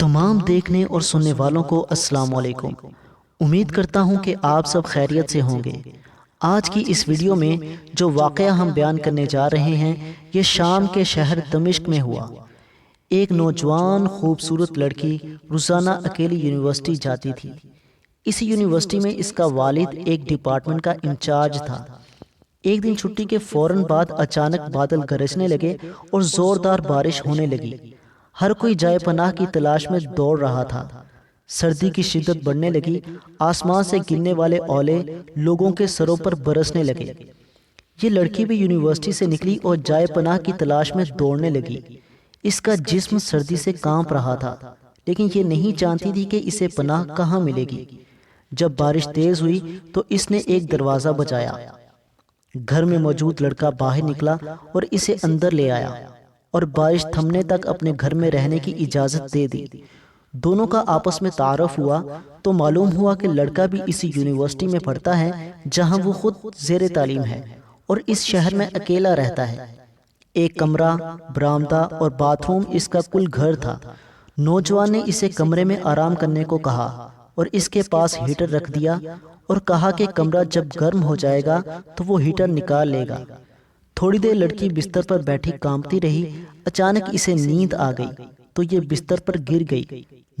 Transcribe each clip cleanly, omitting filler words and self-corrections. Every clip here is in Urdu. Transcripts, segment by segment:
تمام دیکھنے اور سننے والوں کو السلام علیکم۔ امید کرتا ہوں کہ آپ سب خیریت سے ہوں گے۔ آج کی اس ویڈیو میں جو واقعہ ہم بیان کرنے جا رہے ہیں یہ شام کے شہر دمشق میں ہوا۔ ایک نوجوان خوبصورت لڑکی روزانہ اکیلی یونیورسٹی جاتی تھی۔ اس یونیورسٹی میں اس کا والد ایک ڈپارٹمنٹ کا انچارج تھا۔ ایک دن چھٹی کے فوراً بعد اچانک بادل گرجنے لگے اور زوردار بارش ہونے لگی۔ ہر کوئی جائے پناہ کی تلاش میں دوڑ رہا تھا۔ سردی کی شدت بڑھنے لگی، آسمان سے گرنے والے اولے لوگوں کے سروں پر برسنے لگے۔ یہ لڑکی بھی یونیورسٹی سے نکلی اور جائے پناہ کی تلاش میں دوڑنے لگی۔ اس کا جسم سردی سے کانپ رہا تھا، لیکن یہ نہیں جانتی تھی کہ اسے پناہ کہاں ملے گی۔ جب بارش تیز ہوئی تو اس نے ایک دروازہ بجایا۔ گھر میں موجود لڑکا باہر نکلا اور اسے اندر لے آیا اور بارش تھمنے تک اپنے گھر میں رہنے کی اجازت دے دی۔ دونوں کا آپس میں تعارف ہوا تو معلوم ہوا کہ لڑکا بھی اسی یونیورسٹی میں پڑھتا ہے جہاں وہ خود زیر تعلیم ہے اور اس شہر میں اکیلا رہتا ہے۔ ایک کمرہ، برآمدہ اور باتھ روم اس کا کل گھر تھا۔ نوجوان نے اسے کمرے میں آرام کرنے کو کہا اور اس کے پاس ہیٹر رکھ دیا اور کہا کہ کمرہ جب گرم ہو جائے گا تو وہ ہیٹر نکال لے گا۔ تھوڑی دیر لڑکی بستر پر بیٹھی کانپتی رہی۔ اچانک اسے نیند آ گئی تو یہ بستر پر گر گئی۔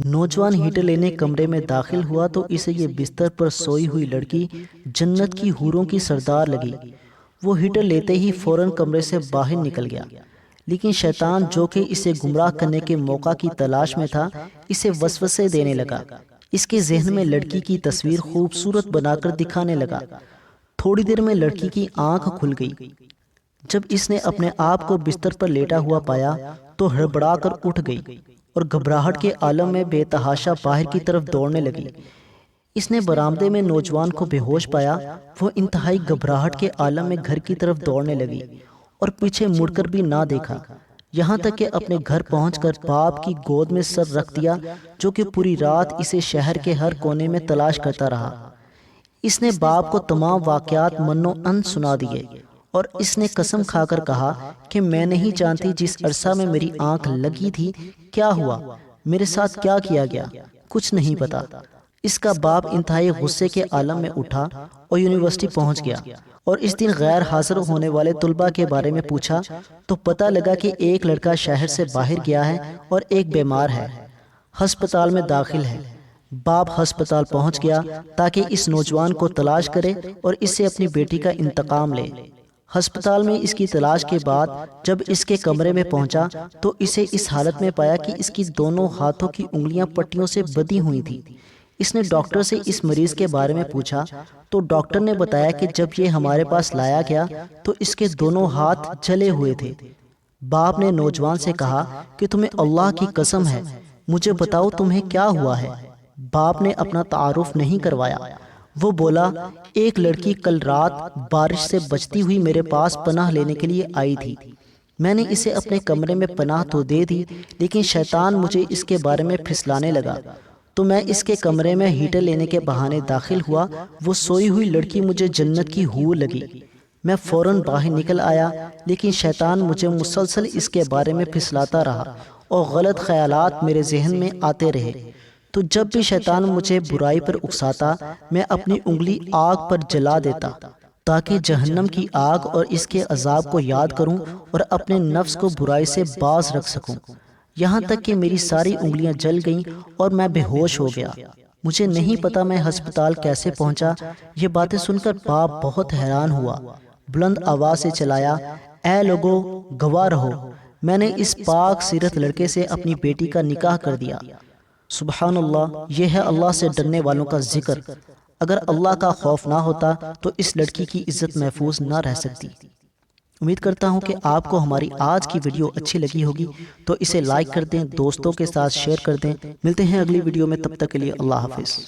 نوجوان ہیٹر لینے کمرے میں داخل ہوا تو اسے یہ بستر پر سوئی ہوئی لڑکی جنت کی حوروں کی سردار لگی۔ وہ ہیٹر لیتے ہی فوراً کمرے سے باہر نکل گیا، لیکن شیطان جو کہ اسے گمراہ کرنے کے موقع کی تلاش میں تھا اسے وسوسے دینے لگا۔ اس کے ذہن میں لڑکی کی تصویر خوبصورت بنا کر دکھانے لگا۔ تھوڑی دیر میں لڑکی کی آنکھ کھل گئی۔ جب اس نے اپنے آپ کو بستر پر لیٹا ہوا پایا تو ہڑبڑا کر اٹھ گئی اور گھبراہٹ کے عالم میں بے تحاشا باہر کی طرف دوڑنے لگی۔ اس نے برآمدے میں نوجوان کو بے ہوش پایا۔ وہ انتہائی گھبراہٹ کے عالم میں گھر کی طرف دوڑنے لگی اور پیچھے مڑ کر بھی نہ دیکھا، یہاں تک کہ اپنے گھر پہنچ کر باپ کی گود میں سر رکھ دیا جو کہ پوری رات اسے شہر کے ہر کونے میں تلاش کرتا رہا۔ اس نے باپ کو تمام واقعات منو ان سنا دیے اور اس نے قسم کھا کر کہا کہ میں نہیں جانتی جس عرصہ میں میری آنکھ لگی تھی کیا ہوا، میرے ساتھ کیا کیا گیا، کچھ نہیں پتا۔ اس کا باپ انتہائی غصے کے عالم میں اٹھا اور یونیورسٹی پہنچ گیا اور اس دن غیر حاضر ہونے والے طلباء کے بارے میں پوچھا تو پتہ لگا کہ ایک لڑکا شہر سے باہر گیا ہے اور ایک بیمار ہے، ہسپتال میں داخل ہے۔ باپ ہسپتال پہنچ گیا تاکہ اس نوجوان کو تلاش کرے اور اس سے اپنی بیٹی کا انتقام لے۔ ہسپتال میں اس کی تلاش کے بعد جب اس کے کمرے میں پہنچا تو اسے اس حالت میں پایا کہ اس کی دونوں ہاتھوں کی انگلیاں پٹیوں سے بندھی ہوئی تھی۔ اس نے ڈاکٹر سے اس مریض کے بارے میں پوچھا تو ڈاکٹر نے بتایا کہ جب یہ ہمارے پاس لایا گیا تو اس کے دونوں ہاتھ جلے ہوئے تھے۔ باپ نے نوجوان سے کہا کہ تمہیں اللہ کی قسم ہے، مجھے بتاؤ تمہیں کیا ہوا ہے۔ باپ نے اپنا تعارف نہیں کروایا۔ وہ بولا، ایک لڑکی کل رات بارش سے بچتی ہوئی میرے پاس پناہ لینے کے لیے آئی تھی۔ میں نے اسے اپنے کمرے میں پناہ تو دے دی، لیکن شیطان مجھے اس کے بارے میں پھسلانے لگا تو میں اس کے کمرے میں ہیٹر لینے کے بہانے داخل ہوا۔ وہ سوئی ہوئی لڑکی مجھے جنت کی حور لگی۔ میں فوراً باہر نکل آیا، لیکن شیطان مجھے مسلسل اس کے بارے میں پھسلاتا رہا اور غلط خیالات میرے ذہن میں آتے رہے۔ تو جب بھی شیطان مجھے برائی پر اکساتا میں اپنی انگلی آگ پر جلا دیتا تاکہ جہنم کی آگ اور اس کے عذاب کو یاد کروں اور اپنے نفس کو برائی سے باز رکھ سکوں، یہاں تک کہ میری ساری انگلیاں جل گئیں اور میں بے ہوش ہو گیا۔ مجھے نہیں پتا میں ہسپتال کیسے پہنچا۔ یہ باتیں سن کر باپ بہت حیران ہوا۔ بلند آواز سے چلایا، اے لوگو گواہ رہو، میں نے اس پاک سیرت لڑکے سے اپنی بیٹی کا نکاح کر دیا۔ سبحان اللہ، یہ ہے اللہ سے ڈرنے والوں کا ذکر۔ اگر اللہ کا خوف نہ ہوتا تو اس لڑکی کی عزت محفوظ نہ رہ سکتی۔ امید کرتا ہوں کہ آپ کو ہماری آج کی ویڈیو اچھی لگی ہوگی، تو اسے لائک کر دیں، دوستوں کے ساتھ شیئر کر دیں۔ ملتے ہیں اگلی ویڈیو میں، تب تک کے لیے اللہ حافظ۔